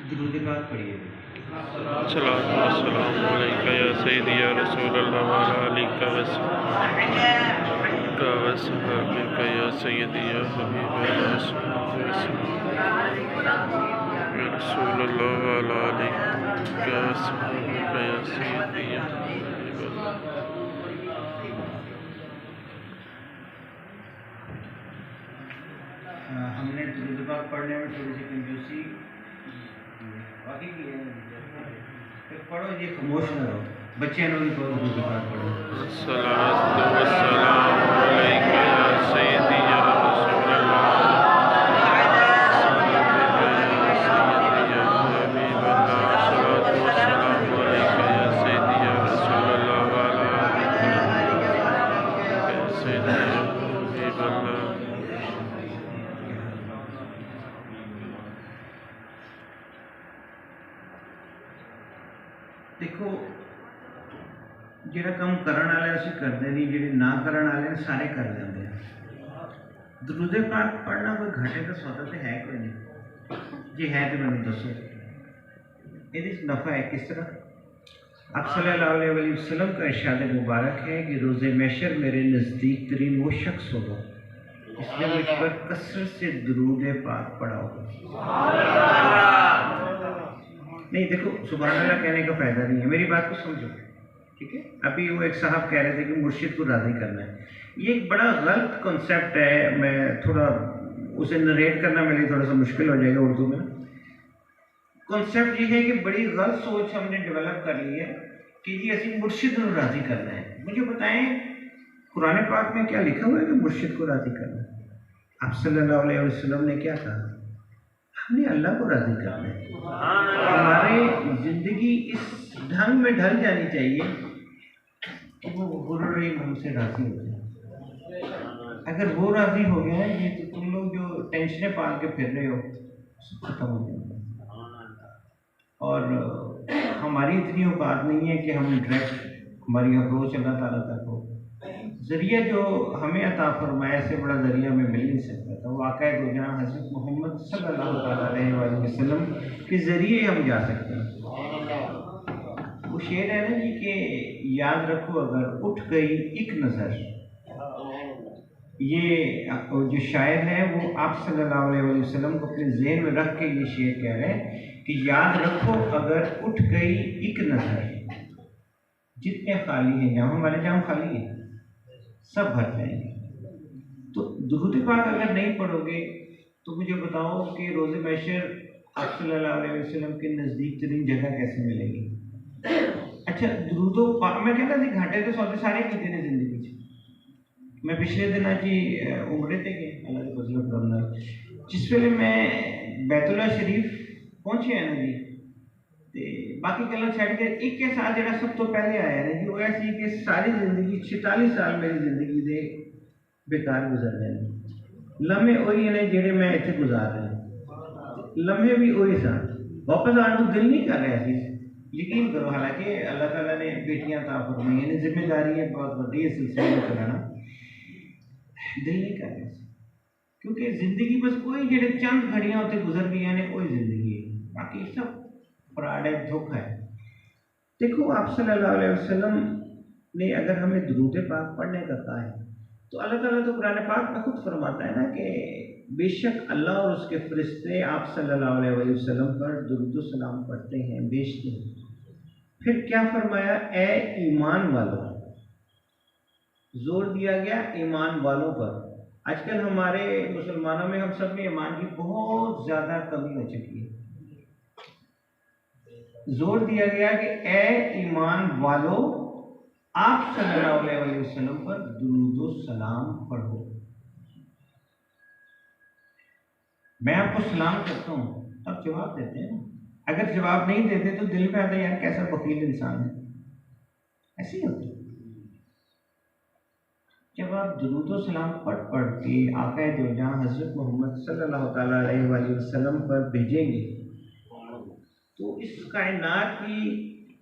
दुरूद पाक पढ़िए। सलातु वस्सलामु अलैका या सय्यदी या रसूलल्लाह व अला आलिका व अस्हाबिका या सय्यदी या हबीबी या अस्हाबि या रसूलल्लाह व अला आलिका व अस्हाबिका या सय्यदी या हबीबल्लाह। हमने दुरूद पाक पढ़ने में थोड़ी सी कंजूसी बाकी की है। फिर पढ़ो, ये खामोश ना रहो, बच्चे लोग भी बहुत दुरूद पाक पढ़ो। सलातु वस्सलामु अलैका या सय्यदी या रसूलल्लाह देखो, ਜਿਹੜਾ ਕੰਮ ਕਰਨ ਵਾਲੇ ਅਸੀਂ ਕਰਦੇ ਨਹੀਂ, ਜਿਹੜੇ ਨਾ ਕਰਨ ਵਾਲੇ ਸਾਰੇ ਕਰ ਜਾਂਦੇ ਆ। ਦਰੂਦ ਪਾਕ ਪੜ੍ਹਨਾ ਕੋਈ ਘਾਟੇ ਦਾ ਸੌਦਾ ਤੇ ਹੈ ਕੋਈ ਨਹੀਂ, ਜੇ ਹੈ ਤਾਂ ਮੈਨੂੰ ਦੱਸੋ ਇਹਦੇ 'ਚ नफ़ा है। किस तरह? आप सल्लल्लाहु अलैहि वसल्लम का इरशाद मुबारक है कि रोज़े महशर मेरे नज़दीक तरीन वो शख्स होगा इसने मुझ पर कसरत से दरूद पाक पढ़ा होगा। नहीं देखो, सुभान अल्लाह कहने का फ़ायदा नहीं है, मेरी बात को समझो, ठीक है। अभी वो एक साहब कह रहे थे कि मुर्शिद को राज़ी करना है, ये एक बड़ा गलत कॉन्सेप्ट है। मैं थोड़ा उसे नरेट करना मेरे लिए थोड़ा सा मुश्किल हो जाएगा उर्दू में। कॉन्सेप्ट ये है कि बड़ी गलत सोच हमने डेवलप कर ली है कि जी असी मुर्शिद को राज़ी करना है। मुझे बताएं कुरान पाक में क्या लिखा हुआ है कि मुर्शिद को राज़ी करना है? आप सल्लल्लाहु अलैहि वसल्लम ने क्या कहा? हमने अल्लाह को राज़ी करना है। हमारे ज़िंदगी इस ढंग में ढल जानी चाहिए कि वो गुरूर हमसे राज़ी हो जाए। अगर वो राज़ी हो गया है, ये तो तुम लोग जो टेंशनें पाल के फिर रहे हो सब खत्म हो जाएंगे। और हमारी इतनी औकात नहीं है कि हम डायरेक्ट हमारी अप्रोच अल्लाह ताला तक हो। ज़रिया जो हमें अता फरमाया से बड़ा ज़रिया हमें मिल नहीं सकता था, वो आक़ा दो जहां हज़रत मोहम्मद सल्लल्लाहु अलैहि वसल्लम के ज़रिए हम जा सकते हैं। वो शेर है ना जी कि याद रखो अगर उठ गई एक नज़र, ये जो शायर है वो आप सल्लल्लाहु अलैहि वसल्लम को अपने ज़हन में रख के ये शेर कह रहे हैं कि याद रखो अगर उठ गई एक नज़र, जितने खाली हैं जाम वाले जाम खाली हैं, सब भर जाएंगे। तो दुरूद पाक अगर नहीं पढ़ोगे तो मुझे बताओ कि रोज़े महशर आप सल्लल्लाहु अलैहि वसल्लम के नज़दीक तरीन जगह कैसे मिलेगी? अच्छा, दुरूद पाक मैं कहता थी घाटे तो सौदे सारे कीते ने जिंदगी। मैं पिछले दिन जी उमरे ते गए अल्लाह के फजल करम नाल, जिस वेले मैं बैतुल्ला शरीफ पहुंचे हैं ना जी, ते बाकी गल्लां छड्ड के एक के साथ जो सब तो पहले आया ना जी, वो ऐसी कि सारी जिंदगी 46 साल मेरी जिंदगी दे बेकार गुजर गए। लम्हे वही ने जेड़े मैं इत्थे गुजार रहा, लम्हे भी वही सन, वापस आने को दिल नहीं कर रहा सी। यकीन करो, हालांकि अल्लाह ताला ने बेटियां अता फरमाई ने, जिम्मेदारी है बहुत बड़ी है सिलसिले में चलाना, दिल नहीं कर रहा, क्योंकि जिंदगी बस कोई जेड़े चंद घड़ियां उत्ते गुजर गई ने वही जिंदगी है, बाकी सब फ्रॉड है, धोखा है। देखो, आप सल्लल्लाहु अलैहि वसल्लम ने अगर हमें दुरूद पाक पढ़ने का कहा है तो अल्लाह ताला तो कुरान पाक में खुद फरमाता है ना कि बेशक अल्लाह और उसके फरिश्ते आप सल्लल्लाहु अलैहि वसल्लम पर दुरूद सलाम पढ़ते हैं, भेजते हैं। फिर क्या फरमाया? ए ईमान वालों, जोर दिया गया ईमान वालों पर। आजकल हमारे मुसलमानों में हम सब में ईमान की बहुत ज़्यादा कमी हो चुकी है। जोर दिया गया कि ए ईमान वालों, आप सल्लल्लाहु अलैहि वसल्लम पर दुरूद सलाम पढ़ो। मैं आपको सलाम करता हूँ, आप जवाब देते हैं। अगर जवाब नहीं देते तो दिल में आता है यार कैसा बखील इंसान है, ऐसे ही होता है। जब आप दुरूद सलाम पढ़ के आक़ा दो जहां हज़रत मोहम्मद सल्लल्लाहु अलैहि वसल्लम पर भेजेंगे तो इस कायनात की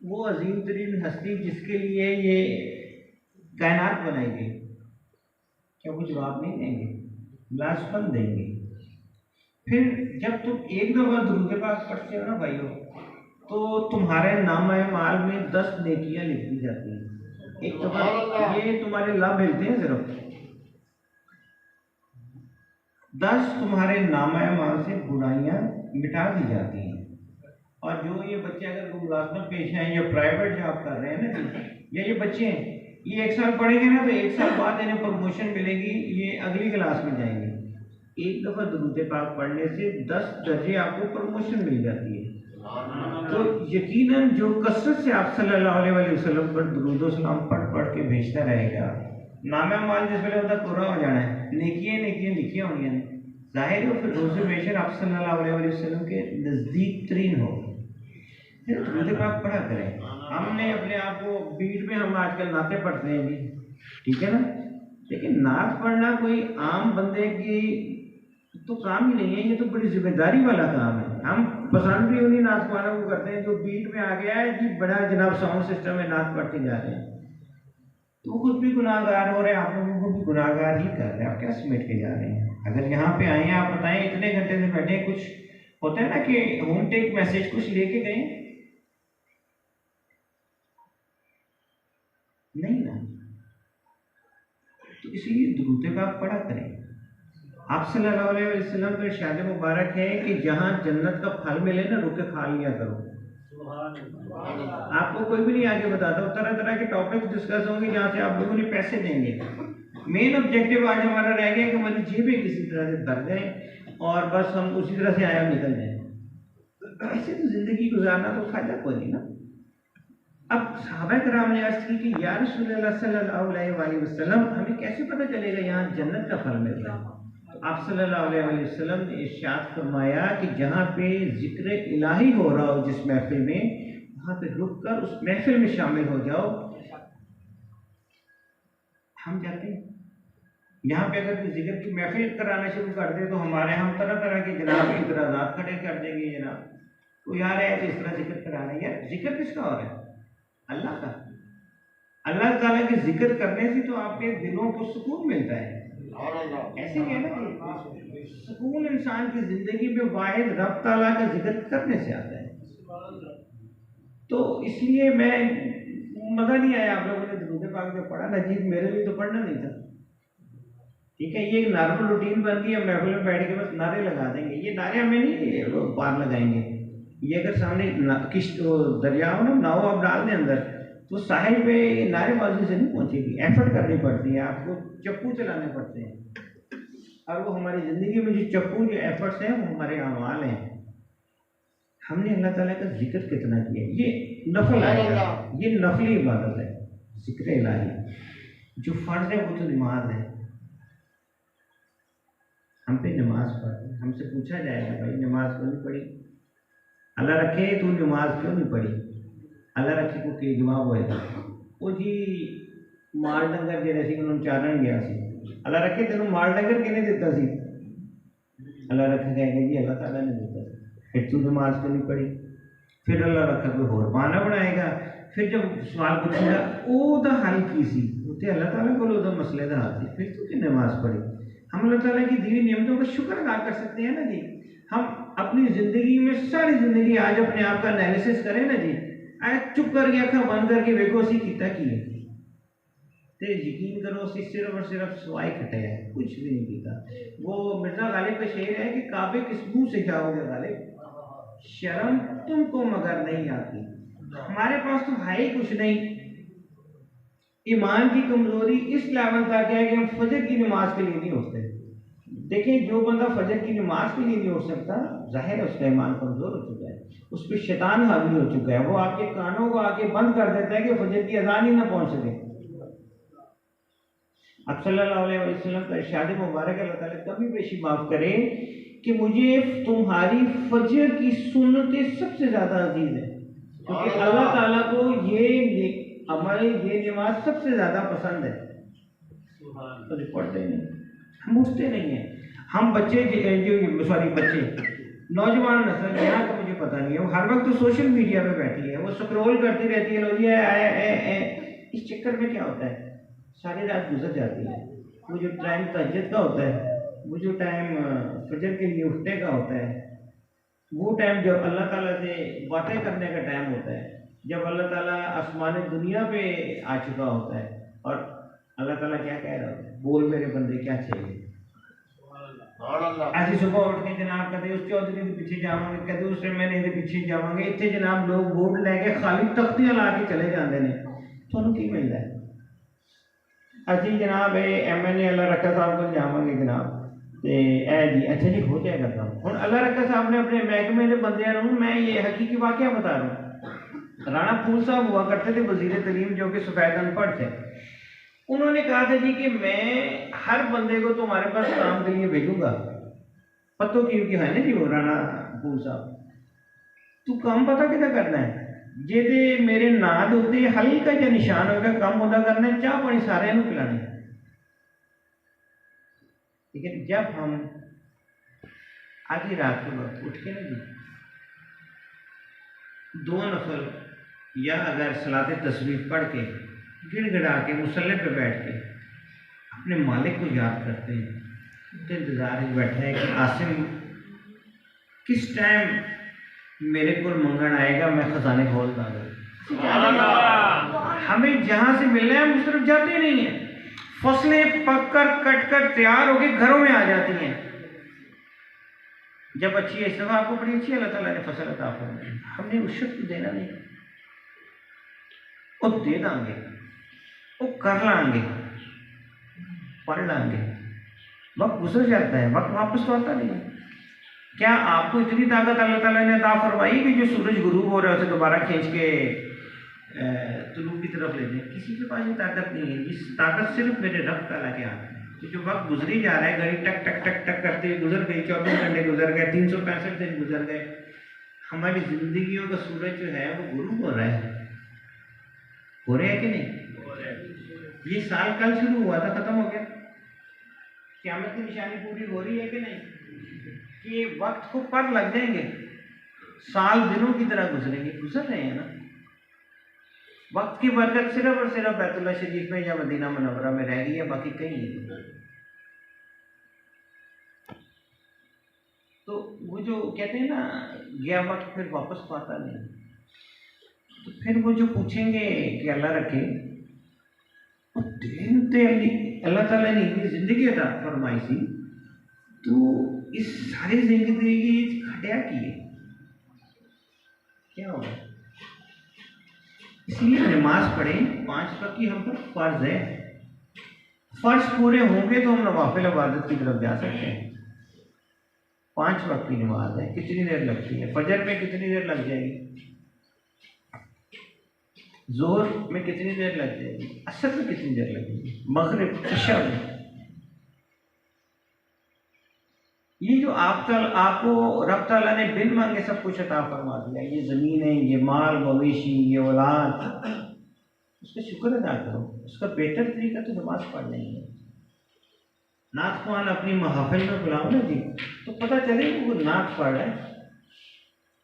वो अजीम तरीन हस्ती जिसके लिए ये कायनात बनाई गई, क्या वो जवाब नहीं देंगे? लाजमन देंगे। फिर जब तुम एक दफ़ा दुरूद पाक पढ़ते हो ना भाइयों, तो तुम्हारे नामा माल में 10 नेकियां लिख दी जाती हैं। एक दफ़ा ये तुम्हारे लाभ मिलते हैं, सिर्फ 10 तुम्हारे नामा माल से बुराइयां मिटा दी जाती हैं। और जो ये बच्चे अगर वो मुलाजमत पेश हैं या प्राइवेट जॉब कर रहे हैं ना, या ये बच्चे हैं, ये 1 साल पढ़ेंगे ना तो 1 साल बाद इन्हें प्रमोशन मिलेगी, ये अगली क्लास में जाएंगे। एक दफ़ा दुरूद पाक पढ़ने से 10 दर्जे आपको प्रमोशन मिल जाती है। तो यकीनन जो कसरत से आप सल्लल्लाहु अलैहि वसल्लम पर दुरूद व सलाम पढ़ के भेजता रहेगा, नामा माल जिस वेले उसका पूरा हो जाना है, नेकियां नेकियां लिखियां होनी हैं, जाहिर है फिर रोज़े बेशर आप सल्लल्लाहु अलैहि वसल्लम के नज़दीक तरीन हो। फिर दुरूद पाक पढ़ा करें। हमने अपने आप को बीच में हम आजकल नाते पढ़ते हैं जी, ठीक है ना, लेकिन नात पढ़ना कोई आम बंदे की तो काम ही नहीं है, ये तो बड़ी जिम्मेदारी वाला काम है। हम पसंद भी उन्हीं नात पाना को करते हैं जो बीट में आ गया है कि बड़ा जनाब साउंड सिस्टम में नात पढ़ते जा रहे हैं, तो वो खुद भी गुनाहगार हो रहे हैं, आप लोगों को भी गुनाहगार ही कर रहे हैं। आप क्या समेट के जा रहे हैं? अगर यहाँ पे आए हैं, आप बताएं, इतने घंटे से बैठे, कुछ होता है ना कि होम टेक मैसेज कुछ लेके गए? नहीं ना। तो इसलिए दुरूद पाक पढ़ा करें। आप सल्लल्लाहु अलैहि वसल्लम का इरशाद मुबारक है कि जहाँ जन्नत का फल मिले ना, रुके खा लिया करो। आपको कोई भी नहीं आगे बताता, तरह तरह के टॉपिक्स डिस्कस होंगे जहाँ से आप लोगों ने पैसे देंगे। मेन ऑब्जेक्टिव आज हमारा रह गया कि हमारी जेबें किसी तरह से भर जाएं और बस हम उसी तरह से आया निकल जाएं। ऐसे तो जिंदगी गुजारना तो फायदा कोई नहीं ना। अब सहाबा कराम ने अर्ज़ की कि या रसूलल्लाह सल्लल्लाहु अलैहि वसल्लम, हमें कैसे पता चलेगा यहाँ जन्नत का फल मिल रहा है? आप सल्लल्लाहु अलैहि वसल्लम ने इरशाद फरमाया कि जहाँ पे जिक्र इलाही हो रहा हो जिस महफिल में, वहाँ पे रुक कर उस महफिल में शामिल हो जाओ। हम जाते हैं यहाँ पे, अगर जिक्र की महफिल कराना शुरू कर दे तो हमारे हम तरह तरह के जनाब इतराज़ात खड़े कर देंगे। जनाब तो यार है इस तरह जिक्र कराना है, यार जिक्र किसका हो रहा है? अल्लाह का। अल्लाह ताला के जिक्र करने से तो आपके दिलों को सुकून मिलता है। ऐसे ही है ना कि सुकून इंसान की जिंदगी में वाहिद रब ताला का जिक्र करने से आता है। तो इसलिए मैं मज़ा नहीं आया आप लोगों ने दुरूद पाक जो पढ़ा ना जी, मेरे लिए तो पढ़ना नहीं था। ठीक है, ये एक नॉर्मल रूटीन बन गई, हम महफिल में बैठ के बस नारे लगा देंगे। ये नारे हमें नहीं पार लगाएंगे। ये अगर सामने किश्त दरिया हो ना, नाव आप डाल दें अंदर, तो साहिल पे नारेबाजी से नहीं पहुंचेगी। एफर्ट करनी पड़ती है, आपको चप्पू चलाने पड़ते हैं, और वो हमारी ज़िंदगी में जो चप्पू जो एफर्ट्स हैं वो हमारे अमाल हैं। हमने अल्लाह ताला का जिक्र कितना किया, ये नफल आएगा, ये नफली इबादत है जिक्र इलाही। जो फ़र्ज़ है वो तो नमाज है। हम पे नमाज पढ़ते हैं, हमसे पूछा जाएगा भाई नमाज क्यों नहीं पढ़ी? अल्लाह रखे तू नमाज क्यों नहीं पढ़ी? अल्लाह रखे को के जवाब होएगा वो जी माल डंगर जेड़े सी उन्होंने चारण गया सी, अल्लाह रखे तेन माल डंगर किने दिता सी? अल्लाह रखे कहेंगे जी अल्लाह ताला ने दिता। फिर तू नमाज क्यों नहीं पढ़ी? फिर अल्लाह रखा कोई होर बहाना बनाएगा। फिर जब सवाल पूछेगा ओदा हल की सी, उत्ते अल्लाह ताला को ओदा मसले दा हल सी, फिर तू कि नमाज पढ़ी? हम अल्लाह ताला की दी हुई नियमतों का शुक्र अदा कर सकते हैं ना जी। हम अपनी ज़िंदगी में सारी ज़िंदगी आज अपने आप का एनालिसिस करें ना जी, चुप करके अखा बंद करके वेखो असी किता की है, तो यकीन करो असी सिर्फ और सिर्फ सवाई खटे हैं, कुछ भी नहीं किया। वो मिर्ज़ा गालिब का शेर है कि काबे किस मुँह से जाओगे गालिब, शर्म तुमको मगर नहीं आती। हमारे पास तो है ही कुछ नहीं। ईमान की कमज़ोरी इस लेवल तक है कि हम फजर की नमाज के लिए नहीं उठते। देखिए जो बंदा फजर की नमाज के लिए नहीं उठ सकता, जाहिर है उसका ईमान कमज़ोर हो चुका है, उस पर शैतान हावी हो चुका है। वो आपके कानों को आके बंद कर देता है कि फजर की अज़ान ही ना पहुँच सके। अब सल्लल्लाहु अलैहि वसल्लम का इरशाद मुबारक अल्लाह ताला कभी पेशी माफ़ करे कि मुझे तुम्हारी फजर की सुन्नतें सबसे ज़्यादा अजीज़ है, क्योंकि अल्लाह ताला को ये हमारी ये नमाज सबसे ज़्यादा पसंद है। तो पढ़ते नहीं, हम उठते नहीं हैं। हम बच्चे जो सॉरी बच्चे नौजवान नस्ल यहाँ का मुझे पता नहीं है, वो हर वक्त तो सोशल मीडिया पे बैठी है, वो स्क्रॉल करती रहती है, लोग ये इस चक्कर में क्या होता है सारी रात गुजर जाती है। वो जो टाइम तहज्जुद का होता है वो जो टाइम फजर के लिए उठने का होता है, वो टाइम जब अल्लाह ताला से बातें करने का टाइम होता है, जब अल्लाह ताला आसमान दुनिया पे आ चुका होता है और अल्लाह ताला क्या कह रहा होता है, बोल मेरे बंदे क्या चाहिए। ऐसे सुबह उठ के जनाब कहते उस चौधरी के पीछे जावांगे, कहते उस महीने के पीछे जावांगे, इतने जनाब लोग बोर्ड लैके खाली तख्तियां ला के चले जाते हैं, थोड़ा की मिलता है। असि जनाब MNA अल्लाह रखा साहब को जावांगे जनाब तो जी अच्छा जी हो जाएगा काम। हूँ अल्लाह रखा साहब ने अपने महकमे के बंद मैं ये हकीकी वाकया बता रहा हूँ। राणा फूल साहब हुआ करते थे वजीर तलीम, जो कि सफ़ेद अनपढ़ थे। उन्होंने कहा था जी कि मैं हर बंदे को तुम्हारे पास काम के लिए भेजूंगा, पत्तों की है ना जी वो राणा फूल साहब, तू काम पता कितना करना है, जे मेरे नाद होते हल्का जा निशान होगा कम होता करना है, चाह पानी सारे पिलानी। लेकिन जब हम आधी रात के वक्त उठ के ना जी 2 नफल या अगर सलाते तस्बीह पढ़ के गिड़गिड़ा के मुसल्ले पे बैठ के अपने मालिक को याद करते हैं, तो इंतज़ार ही बैठा है कि आसिम किस टाइम मेरे को मंगन आएगा, मैं खजाने खोल दूँगा। हमें जहाँ से मिलना है हम उस तरफ जाते नहीं हैं। फसलें पककर कटकर तैयार होकर घरों में आ जाती हैं। जब अच्छी है, इस दफ़ा आपको बड़ी अच्छी अल्लाह ताला ने फसल अता फरमाई, हमने उस शख्स को देना नहीं, वो दे देंगे, वो कर लाएंगे, पढ़ लेंगे। वक्त गुजर जाता है, वक्त वापस तो आता नहीं है। क्या आपको इतनी ताकत अल्लाह ताला ने अता फरमाई कि जो सूरज गुरूब हो रहा है उसे दोबारा खींच के तुलू की तरफ ले जाए? किसी के पास ये ताकत नहीं है। इस ताकत सिर्फ मेरे रब ताला के हाथ में। तो जो वक्त गुजरी जा रहा है, घड़ी टक टक टक टक करते हुए गुजर गई, 24 घंटे गुजर गए, 365 दिन गुजर गए, हमारी जिंदगियों का सूरज जो है वो गुरूब हो रहा है। हो रहे हैं कि नहीं? ये साल कल शुरू हुआ था, खत्म हो गया। क़यामत की निशानी पूरी हो रही है कि नहीं? कि वक्त को पर लग जाएंगे, साल दिनों की तरह गुजरेंगे, गुजर रहे हैं ना। वक्त की बरकत सिर्फ और सिर्फ बैतुल्लाह शरीफ में या मदीना मुनव्वरा में रह गई है, बाकी कहीं नहीं। तो वो जो कहते हैं ना, गया वक्त फिर वापस तो आता नहीं। तो फिर वो जो पूछेंगे कि अल्लाह रखे, अल्लाह ताला ने इतनी जिंदगी अता फरमाई थी, तो इस सारी जिंदगी खटिया की है, क्या होगा? इसलिए नमाज पढ़ें, 5 वक्त की हम पर फर्ज है। फर्ज पूरे होंगे तो हम नवाफिल इबादत की तरफ जा सकते हैं। 5 वक्त की नमाज है, कितनी देर लगती है? फजर में कितनी देर लग जाएगी? जोहर में कितनी देर लग जाएगी? असर में कितनी देर लगेगी? मगरिब, इशा में। ये जो आपको रब ताला ने बिन मांगे सब कुछ अता फरमा दिया, ये ज़मीनें, ये माल मवेशी, ये औलाद, उसका शुक्र अदा करो। उसका बेहतर तरीका तो नमाज पढ़ना ही है। नात ख़्वान अपनी महफिल में बुलाओ ना जी, तो पता चले वो नात पढ़ रहे हैं,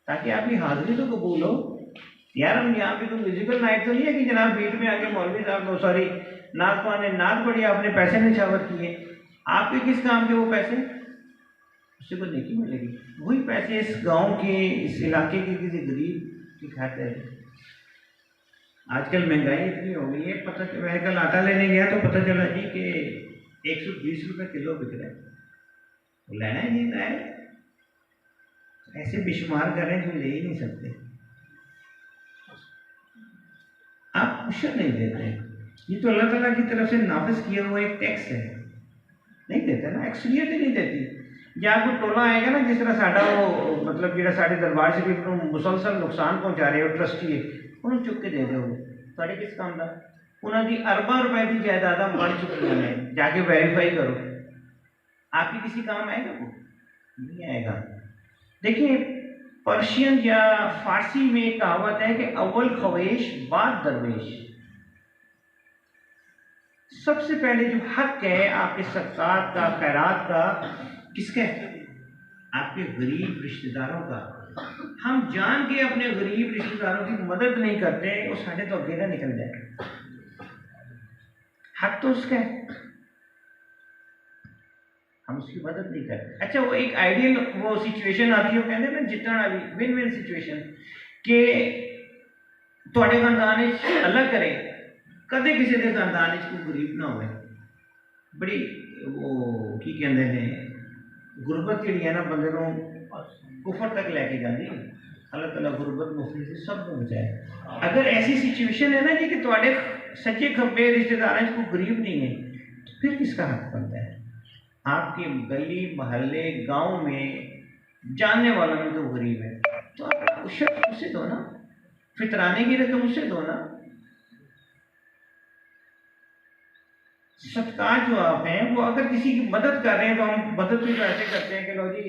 ताकि आपकी हाजिरी तो कबूल हो। यार हम यहाँ पे तो म्यूजिकल नाइट तो नहीं है कि जनाब बीच में आके मौलवी साहब सॉरी नात ख़्वान ने नात पढ़ी, आपने पैसे निछावर किए, आपके किस काम के वो पैसे? उससे कोई नेकी मिलेगी? वही पैसे इस गांव के, इस इलाके के किसी गरीब की खाते हैं। आजकल महंगाई इतनी हो गई है, पता मैं कल आटा लेने गया तो पता चला जी कि 120 रुपये किलो बिक रहा है। तो लेना ही नहीं है, ऐसे बेशुमार कर रहे हैं जो ले ही नहीं सकते। आप उशर नहीं देते, ये तो अल्लाह ताला की तरफ से नाफिज किया हुआ एक टैक्स है, नहीं देते ना, एक्सलियत ही नहीं देती। या कोई टोला आएगा ना, जिस तरह साडा वो मतलब जो साढ़े दरबार शरीफ को मुसलसल नुकसान पहुँचा रहे हो ट्रस्टी है, उन्होंने चुक के दे दो। साढ़े किस काम का? उन्होंने अरबा रुपए की जायदादा बढ़ चुकी है, जाके वेरीफाई करो। आपकी किसी काम आएगा? वो नहीं आएगा। देखिए पर्शियन या फारसी में एक कहावत है कि अव्वल ख्वेश बाद दरवेश। सबसे पहले जो हक है आपके सदक़ात का, खैरात का, किसका है? आपके गरीब रिश्तेदारों का। हम जान के अपने गरीब रिश्तेदारों की मदद नहीं करते, वो साढ़े तो अकेला निकल जाए। हक तो उसका है। हम उसकी मदद नहीं करते। अच्छा, वो एक आइडियल वो सिचुएशन आती है, वो कहते हैं ना जितने वाली विन विन सिचुएशन कि ਤੁਹਾਡੇ खानदान अल्लाह करे कदे किसी के खानदान कोई गरीब ना हो। बड़ी वो की कहते हैं गुरबत जी है ना बंदे को कुफर तक लैके जाती। अल्लाह ताला गुरबत मुफ्ती से सब को बचाए। अगर ऐसी सिचुएशन है ना जी कि ਤੁਹਾਡੇ सच्चे खब्बे रिश्तेदार कोई गरीब नहीं है, तो फिर किसका हक बनता है? आपके गली मोहल्ले गांव में जानने वालों में तो गरीब है, तो आप उसे दो ना, फितराने की रकम उसे दो ना। सत्कार जो आप हैं वो अगर किसी की मदद कर रहे हैं तो हम मदद भी तो ऐसे करते हैं कि लो जी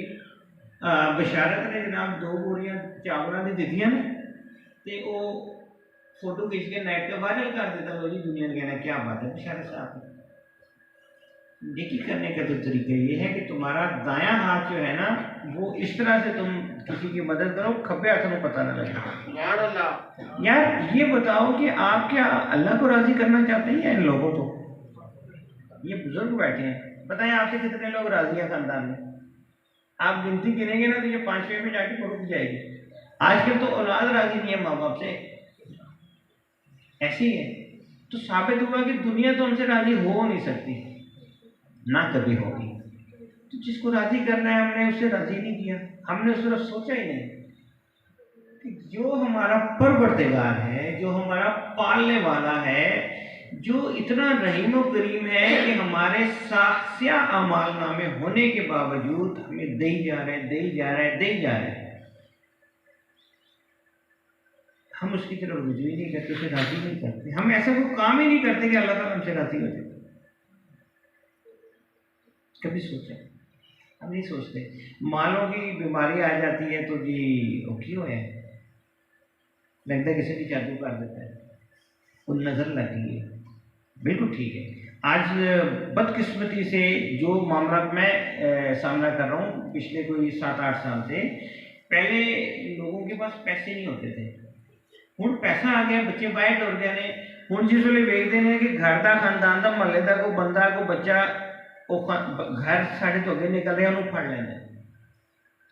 बशारत ने जनाब 2 बोरियां चावलों की दीदियां ने तो वो फोटो खींच के नेट का वायरल कर देता, लो जी दुनिया ने कहना क्या बात है बशारत साहब। नेकी करने का तो तरीका ये है कि तुम्हारा दायां हाथ जो है ना वो इस तरह से तुम किसी की मदद करो खब्बे हाथों को पता ना लगे। यार ये बताओ कि आप क्या अल्लाह को राजी करना चाहते हैं या इन लोगों को? ये बुजुर्ग बैठे हैं, बताएं आपसे कितने लोग राजी हैं खानदान में? आप गिनती गिनेंगे ना तो ये 5वें में जाके पहुंच जाएगी। आजकल तो औलाद राजी नहीं है माँ बाप से, ऐसी है। तो साबित हुआ कि दुनिया तो हमसे राजी हो नहीं सकती, ना कभी होगी। तो जिसको राजी करना है हमने उससे राजी नहीं किया, हमने उस तरफ सोचा ही नहीं कि जो हमारा परवरदिगार है, जो हमारा पालने वाला है, जो इतना रहीम और करीम है कि हमारे साख्या अमाल नामे होने के बावजूद हमें दे जा रहे हैं, दे जा रहे हैं, दे जा रहे हैं, हम उसकी तरफ रुजू ही नहीं करते, उसे राजी नहीं करते। हम ऐसा कोई काम ही नहीं करते कि अल्लाह ताला हमसे राजी हो जाए। कभी सोचा? हम नहीं सोचते। मालों की बीमारी आ जाती है तो जी वो क्यों है, लगता है किसी भी जादू कर देता है, वो नजर लगी है। बिल्कुल ठीक है। आज बदकिस्मती से जो मामला मैं सामना कर रहा हूँ पिछले कोई 7-8 साल से, पहले लोगों के पास पैसे नहीं होते थे, हुण पैसा आ गया, बच्चे बाहर टुर गए ने। हुण जिस वेले वेखते हैं कि घर का खानदान का महल्ले का कोई बंदा कोई बच्चा घर साढ़े तो अगे निकल रहा उन्होंने फड़ लेना।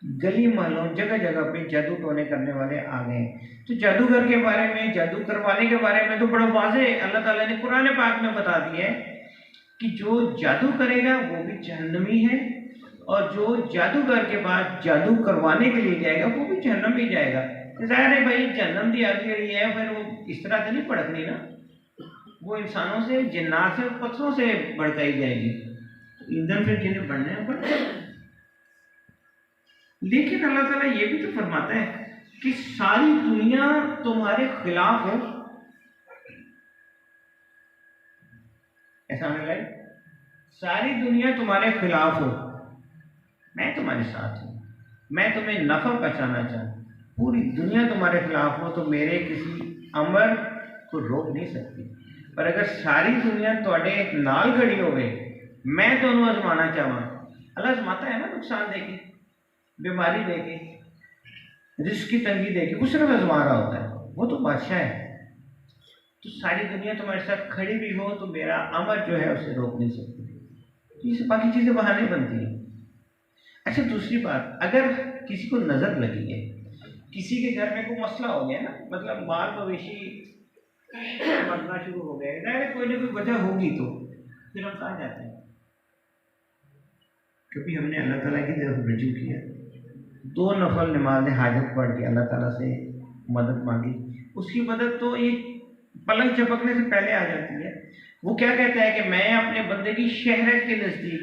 गली महलों जगह जगह पे जादू टोने करने वाले आ गए। तो जादूगर के बारे में, जादू करवाने के बारे में तो बड़ा वाज़े अल्लाह ताला ने कुरान पाक में बता दिया है कि जो जादू करेगा वो भी जहन्नमी है, और जो जादूगर के बाद जादू करवाने के लिए जाएगा वो भी जहन्नम ही जाएगा। जाहिर है भाई जहन्नम की आग जी है फिर वो इस तरह से नहीं भड़कनी ना, वो इंसानों से, जिन्नात से, पत्थरों से भड़काई जाएगी। ईंधन फिर जिन्हें बनने में पड़ता है। लेकिन अल्लाह ताला ये भी तो फरमाता है कि सारी दुनिया तुम्हारे खिलाफ हो, ऐसा हमें लगे सारी दुनिया तुम्हारे खिलाफ हो, मैं तुम्हारे साथ हूं, मैं तुम्हें नफा पहुंचाना चाहूँ, पूरी दुनिया तुम्हारे खिलाफ हो तो मेरे किसी अमर को रोक नहीं सकती। पर अगर सारी दुनिया थोड़े नाल खड़ी हो गई, मैं तो आजमाना चाहवा, अल्लाह आजमाता है ना, नुकसान देके, बीमारी देके, रिस्क की तंगी देके, वो सिर्फ आजमा रहा होता है, वो तो बादशाह है। तो सारी दुनिया तुम्हारे साथ खड़ी भी हो तो मेरा अमर जो है उसे रोक नहीं सकती। तो ये बाकी चीज़ें बहाने बनती हैं। अच्छा, दूसरी बात, अगर किसी को नज़र लगी है, किसी के घर में कोई मसला हो गया ना, मतलब माल मवेशी मरना शुरू हो गया, कोई ना कोई वजह होगी, तो फिर हम कहाँ जाते हैं? क्योंकि हमने अल्लाह ताला की तरफ रुजू किया, 2 नफल नमाज हाजत पढ़ के अल्लाह ताला से मदद मांगी, उसकी मदद तो एक पलंग झपकने से पहले आ जाती है। वो क्या कहता है कि मैं अपने बंदे की शहरत के नज़दीक,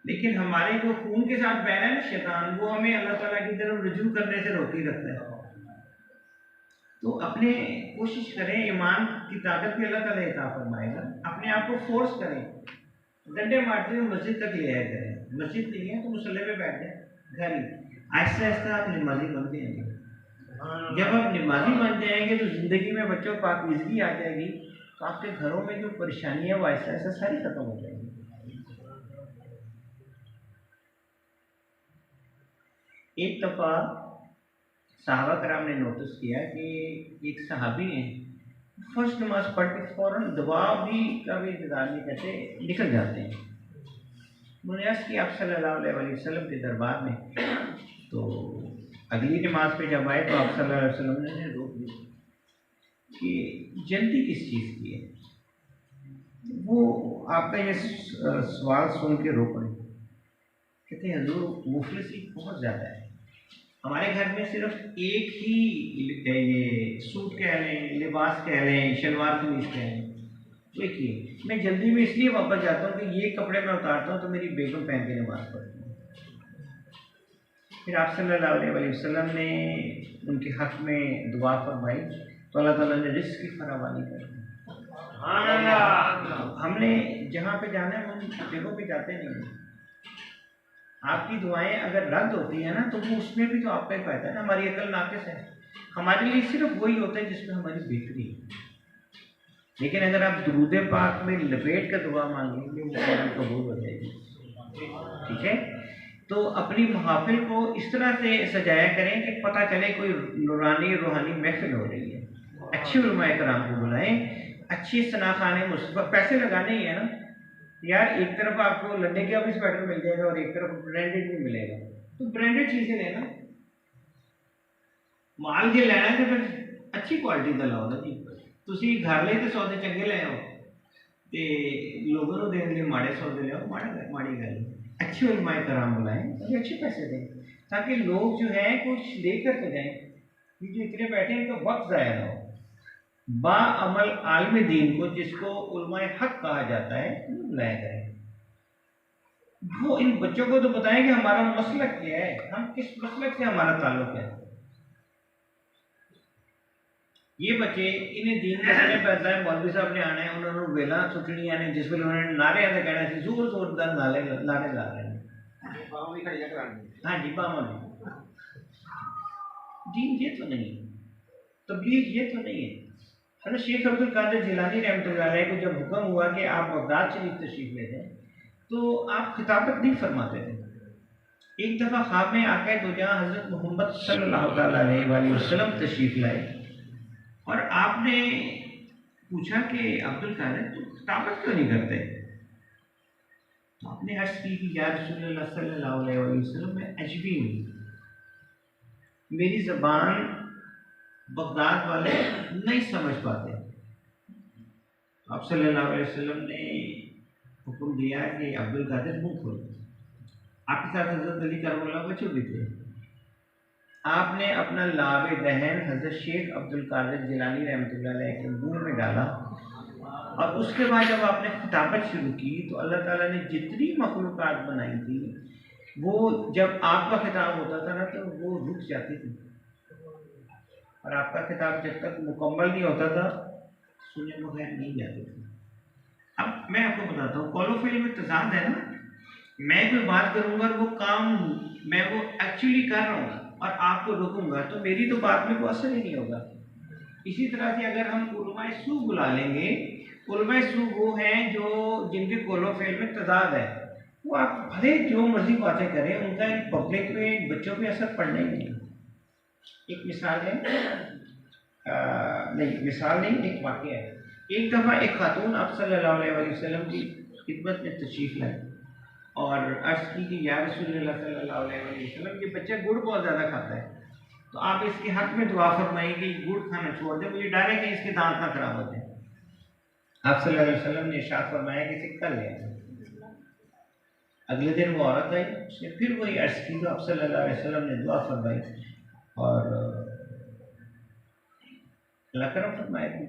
लेकिन हमारे जो खून के साथ बहना है ना शैतान, वो हमें अल्लाह ताला की तरफ रुजू करने से रोकी रखता है। तो अपने कोशिश करें, ईमान की ताकत भी अल्लाह ताला अता फरमाएगा, अपने आप को फोर्स करें, डंडे मारते हुए मस्जिद तक ले आया करें। मस्जिद नहीं है तो मुसल्ले पे बैठ जाए, घर ही आहिस्ता आहिस्ता आप नमाजी बन जाएंगे। जब आप नमाजी बन जाएंगे तो ज़िंदगी में बच्चों पाकीज़गी आ जाएगी, तो आपके घरों में जो परेशानियाँ वो आहिस्ता आहिस्ता सारी खत्म हो जाएंगी। एक दफ़ा सहाबा कराम ने नोटिस किया कि एक सहाबी हैं फर्स्ट नमाज पढ़ के फ़ौरन दुआ भी का भी इंतज़ार नहीं करते, निकल जाते हैं। उन्होंने अर्ज़ किया आप सल्लल्लाहु अलैहि वसल्लम के दरबार में, तो अगली नमाज पे जब आए तो आप सल्लल्लाहु अलैहि वसल्लम ने रोक दिया कि जल्दी किस चीज़ की है। वो आपका ये सवाल सुन के रो पड़े, कहते हैं हजूर मुफलिसी बहुत ज़्यादा है, हमारे घर में सिर्फ एक ही ये सूट कह लें, लिबास कह लें, शलवार कमीज कह लें, तो एक ही है। मैं जल्दी में इसलिए वापस जाता हूँ कि ये कपड़े मैं उतारता हूँ तो मेरी बेगम पहन के नमाज पढ़ती है। फिर आप सल्लल्लाहु अलैहि वसल्लम ने उनके हक़ में दुआ फरमाई तो अल्लाह ताला ने रिज़्क़ की फरावानी कर दी। हमने जहाँ पे जाना है उन जगहों पे जाते नहीं हैं। आपकी दुआएं अगर रद्द होती है ना तो वो उसमें भी तो आपका ही फायदा है ना। हमारी अकल नाकिस है, हमारे लिए सिर्फ वही होता है जिसमें हमारी बेहतरी है। लेकिन अगर आप दुरूद पाक में लपेट कर दुआ मांगेंगे वो फौरन कबूल हो जाएगी। ठीक है, तो अपनी महफिल को इस तरह से सजाया करें कि पता चले कोई नूरानी रूहानी महफिल हो रही है। अच्छे उलमाए कराम को बुलाएं, अच्छी सनाखाने मुस्तफा, पैसे लगाने ही है ना यार। एक तरफ आपको लड़ने का भी स्वेटर मिल जाएगा और एक तरफ ब्रांडेड भी मिलेगा, तो ब्रांडेड चीजें लेना। माल जे लेना तो फिर अच्छी क्वालिटी का लाओ ना जी। ਤੁਸੀਂ घर ले तो सौदे चंगे ले आओ ते लोगों को देने लिए माड़े सौदे ले आओ, माड़ी गल। अच्छे उलमाए कराम बुलाएं और अच्छे पैसे दें ताकि लोग जो है कुछ लेकर के जाएं। ये जो इतने बैठे हैं इनका वक्त ज़ाया ना हो। बाअमल आलिम दीन को जिसको उलमाए हक कहा जाता है वो बुलाया करें। वो इन बच्चों को तो बताएं कि हमारा मसलक क्या है, हम किस मसलक से हमारा ताल्लुक है। ये बच्चे इन्हें दीन के समय पैदा है, मौलवी साहब ने आना है, उन्होंने वेला सुटनिया ने जिस वेले उन्होंने नारे आते कहना सी जोर जोरदार नारे ला रहे हैं। बाहों भी खड़ियां करानी। हाँ जी, बाहों भी। दीन ये तो नहीं, तबलीग ये तो नहीं है। हज़रत शेख अब्दुल कादिर जिलानी रहमतुल्लाह अलैह को जब हुक्म हुआ कि आप बगदाद शरीफ तशरीफ ले जाएं तो आप खिताबत नहीं फरमाते थे। एक दफ़ा ख्वाब में आके दो जहाँ हज़रत मोहम्मद सल्लल्लाहु अलैहि वसल्लम तशरीफ लाए और आपने पूछा कि अब्दुल कादिर तुम खिताबत क्यों नहीं करते। तो आपने अर्ज़ की कि या रसूलल्लाह सल्लल्लाहु अलैहि वसल्लम मैं अजमी हूँ, मेरी ज़बान बगदाद वाले नहीं समझ पाते। आप सल्लल्लाहु अलैहि वसल्लम ने हुक्म दिया कि अब्दुल कादिर मुँह खोलो। आपके साथ हज़रत अली करबला बच्चों भी थे। आपने अपना लावे दहन हज़रत शेख अब्दुल कादिर जिलानी रहमतुल्लाह अलैह के मुंह में डाला और उसके बाद जब आपने खिताबत शुरू की तो अल्लाह ताला ने जितनी मखलूक़ात बनाई थी वो जब आपका खिताब होता था ना तो वो रुक जाती थी और आपका खिताब जब तक मुकम्मल नहीं होता था सुने बगैर नहीं जाते थे। अब मैं आपको बताता हूँ, कौल व फ़िल में तज़ाद है ना। मैं कोई बात करूँगा और वो काम मैं वो एक्चुअली कर रहा हूँ और आपको रोकूंगा तो मेरी तो बात में कोई असर ही नहीं होगा। इसी तरह से अगर हम उलमाए सू बुला लेंगे, उलमाए सू वो हैं जो जिनके कौल फ़िल में तज़ाद है, वो आप भले जो मर्जी बातें करें उनका पब्लिक में बच्चों पे असर पड़ना ही नहीं। एक मिसाल है, नहीं मिसाल नहीं, एक वाक़या है। एक दफ़ा एक खातून आप सल्लल्लाहु अलैहि वसल्लम की खिदमत में तशरीफ़ लाई और अर्ज़ की कि या रसूलल्लाह सल्लल्लाहु अलैहि वसल्लम ये बच्चा गुड़ बहुत ज़्यादा खाता है तो आप इसके हक़ में दुआ फरमाइए कि गुड़ खाना छोड़ दे, मुझे डर है कि इसके दांत ना खराब हो जाए। आप सल्लल्लाहु अलैहि वसल्लम ने इरशाद फरमाया कि इसे कल ले आए। अगले दिन वो औरत आई, उसने फिर वही अर्ज़ की तो आप सल्लल्लाहु अलैहि वसल्लम ने दुआ फरमाई और अल्लाह करम फरमाया।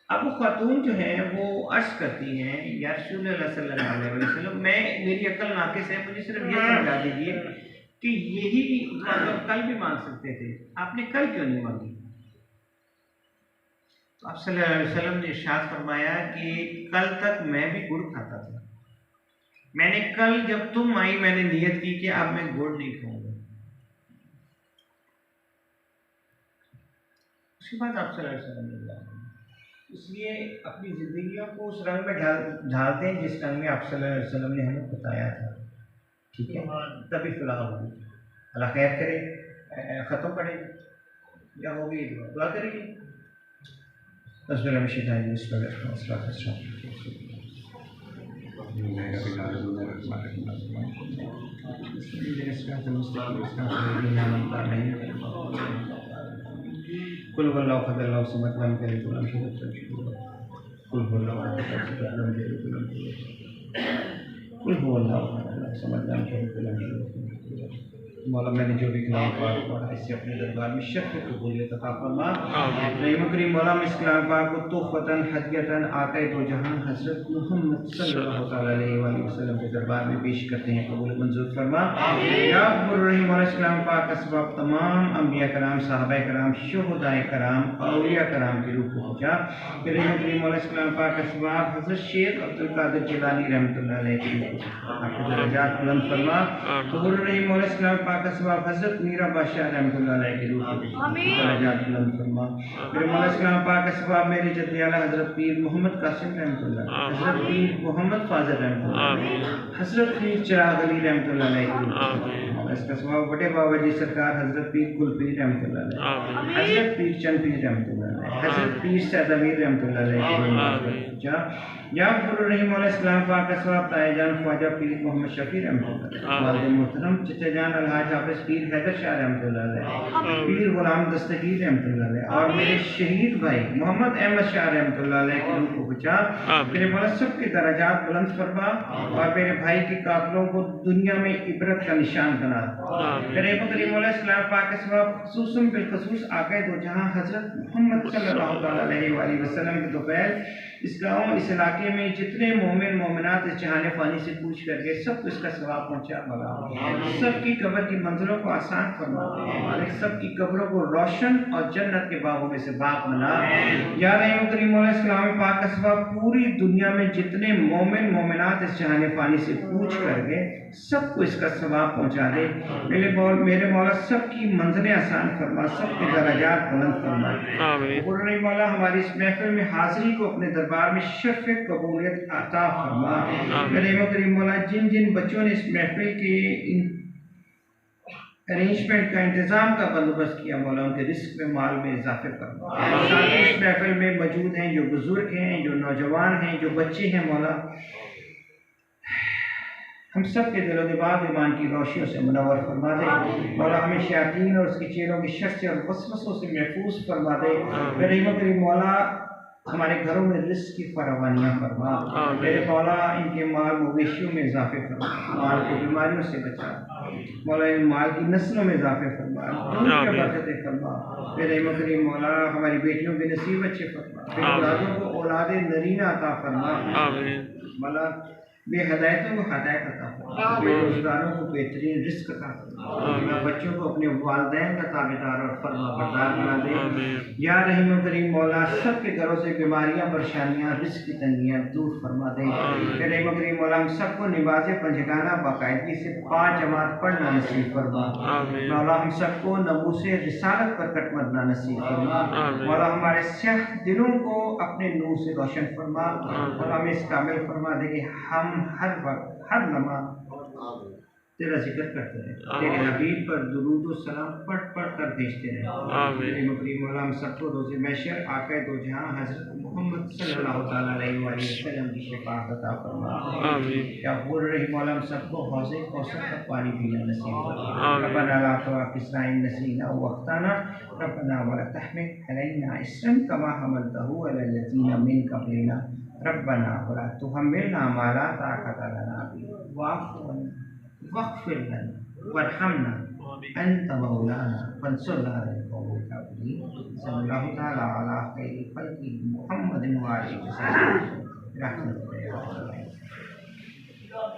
अब वो खातून जो है वो अर्ज़ करती हैं या रसूलुल्लाह सल्लल्लाहु अलैहि वसल्लम मैं मेरी अकल नाकिस है, मुझे सिर्फ ये समझा दीजिए कि यही मतलब कल भी मांग सकते थे, आपने कल क्यों नहीं मांगी। तो आप सल्लल्लाहु अलैहि वसल्लम ने इरशाद फरमाया कि कल तक मैं भी गुड़ खाता था, मैंने कल जब तुम आई मैंने नियत की कि अब मैं गुड़ नहीं खाऊंगा। उसके बाद आप सल्लल्लाहु अलैहि वसल्लम ने इसलिए अपनी ज़िंदगियों को उस रंग में ढालते हैं जिस रंग में आप सल्लल्लाहु अलैहि वसल्लम ने हमें बताया था। ठीक है, तभी फलाह होगी। अल्लाह खैर करे, ख़त्म पड़ेगी या होगी दुआ करेगी। कुल वल्लाहु अहद अल्लाहु समद लम यलिद वलम यूलद वलम यकुल lahu कुफुवन अहद। मौला मैंने जो भी कलाम पाक पढ़ा इससे अपने दरबार में शर्फ कबूलियत अता फरमा। रहीम करीम मौला में इस कलाम पाक को तोहफतन हदियतन आक़ाए दो जहां हज़रत मोहम्मद सल्लल्लाहु अलैहि वसल्लम के दरबार में पेश करते हैं, कबूल मंजूर फरमा। या रहीम मौला इस कलाम पाक का सबब तमाम अंबिया कराम, सहाबाए कराम, शुहदाए कराम, औलिया कराम की रूह को पहुंचा। रहीम करीम मौला इस कलाम पाक का सबब हज़रत शेख अब्दुल कादिर जिलानी रहमतुल्लाह अलैहि की रूह को आपके दर्जात बुलंद फरमा। कबूल रहीम मौला इस कलाम पाक का सबब हज़रत मीरा बादशाह रहमतुल्लाह अलैहि की रूह को दर्जात बुलंद फरमा। मेरे मौला इस कलाम पाक का सबब मेरे जद्द आला हज़रत पीर मोहम्मद कासिम रहमतुल्लाह, हज़रत पीर मोहम्मद फाज़िल रहमतुल्लाह, हज़रत पीर चिराग अली रहमतुल्लाह अलैहि की रूह को। इसका सबब बड़े बाबा जी सरकार हज़रत पीर कुलपीर रहमतुल्लाह अलैहि, हज़रत पीर चंद पीर रहमतुल्लाह अलैहि, हज़रत पीर सैयद अमीर रहमतुल्लाह अलैहि की रूह को। या रहीम मौला इस कलाम पाक का सबब तायजान ख्वाजा पीर मोहम्मद शफी रहमतुल्लाह, वालिद मोहतरम चचा जान अलहाज हाफिज़ पीर हैदर शाह रहमतुल्लाह अलैहि, पीर गुलाम दस्तगीर रहमतुल्लाह अलैहि और मेरे शहीद भाई मोहम्मद अहमद शाह रहमतुल्लाह अलैहि की रूह को बचा। मेरे मौला सबके दर्जात बुलंद फरमा और मेरे भाई के कातलों को दुनिया में इबरत का निशान बना। मेरे करीम मौला इस कलाम पाक के सबब खुसूसन बिलखुसूस आक़ाए दो जहां हज़रत मोहम्मद सल्लल्लाहु अलैहि वसल्लम के दोपहर इस गाँव इस इलाके में जितने मोमिन मोमिनात इस जहान फ़ानी से पूछ करके सबको इसका सवाब पहुँचा बना। सबकी कब्र की मंजिलों को आसान फरमा दे, सबकी कब्रों को रोशन और जन्नत के बागों में से बाग बना। या रहीम करीम मौला इस कलाम पाक का सबब पूरी दुनिया में जितने मोमिन मोमिनात इस जहान फ़ानी से पूछ करके सबको इसका सवाब पहुँचा दे। मेरे मौला सबकी मंजिलें आसान फरमा, सबके दर्जात बुलंद फरमा। मौला हमारी इस महफिल में हाजिरी को अपने दरबार में शर्फ कबूलियत अता फरमा। करीम मौला जिन जिन बच्चों ने इस महफिल के अरेंजमेंट का इंतजाम का बंदोबस्त किया, मौला उनके रिस्क में माल में इजाफे फरमा। साथ ही इस महफिल में मौजूद हैं जो बुजुर्ग हैं, जो नौजवान हैं, जो बच्चे हैं, मौला हम सब के दिलो दिमाग ईमान की रोशनियों से मुनव्वर फरमा दे। मौला हमें शयातीन और उसकी चेलों की शर से और वसवसों से महफूज फरमा दे। करीम मौला हमारे घरों में रिस्क की फरावानियाँ फरमा। मेरे मौला इनके माल मवेशियों में इजाफे फरमा, माल को बीमारियों से बचा। मौला इन माल की नस्लों में इजाफे फरमा, बरकतें फरमा। मेरे करीम मौला हमारी बेटियों के नसीब अच्छे फरमा, औलादों को औलाद नरीना अता फरमा। मौला बेहदायतों को हदायत अता फरमा, बेरोजगारों को बेहतरीन रिस्क अता फरमा, बच्चों को अपने वालिदैन का ताबेदार और फरमा बरदार बना दे। या रहीम करीम मौला सबके घरों से बीमारियां, परेशानियां, रिस्क की तंगियां दूर फरमा दे। रहीम करीम मौला हम सबको नमाज़ पंजगाना बाकायदगी से 5 जमात पढ़ना नसीब फरमा। मौला हम सबको नमूसे रिसालत पर कटमरना नसीब फरमा। मौला हमारे स्याह दिलों को अपने नूर से रोशन फरमा और हमें इस काबिल फरमा दे कि हम हर वक्त हर लम्हा तेरा जिक्र करते रहे, तेरे हबीब पर दुरूद और सलाम पढ़ पढ़ कर भेजते रहे। मौला हम सबको रोज़े महशर आक़ाए दो जहां हज़रत मोहम्मद सल्लल्लाहु अलैहि वसल्लम की शफ़ाअत अता फरमा। या बोल रही मौला हम सबको हौज़े कौसर का पानी पीना नसीब फरमा। रब्बना ला तुअख़िज़ना इन नसीना व अख़्ताना रब्बना व ला तहमिल अलैना इस्रन कमा हमलतहु अलल लज़ीना मिन क़ब्लिना रब्बना व ला तुहम्मिलना मा ला ताक़त लना बिही वाअफ़ु अन्ना वग़फ़िर लना वरहमना अंत मौलाना फंसुरना अलल क़ौमिल काफ़िरीन। सल्लल्लाहु तआला अला खैरि ख़ल्क़िही मुहम्मदिन व आलिहि वसल्लम।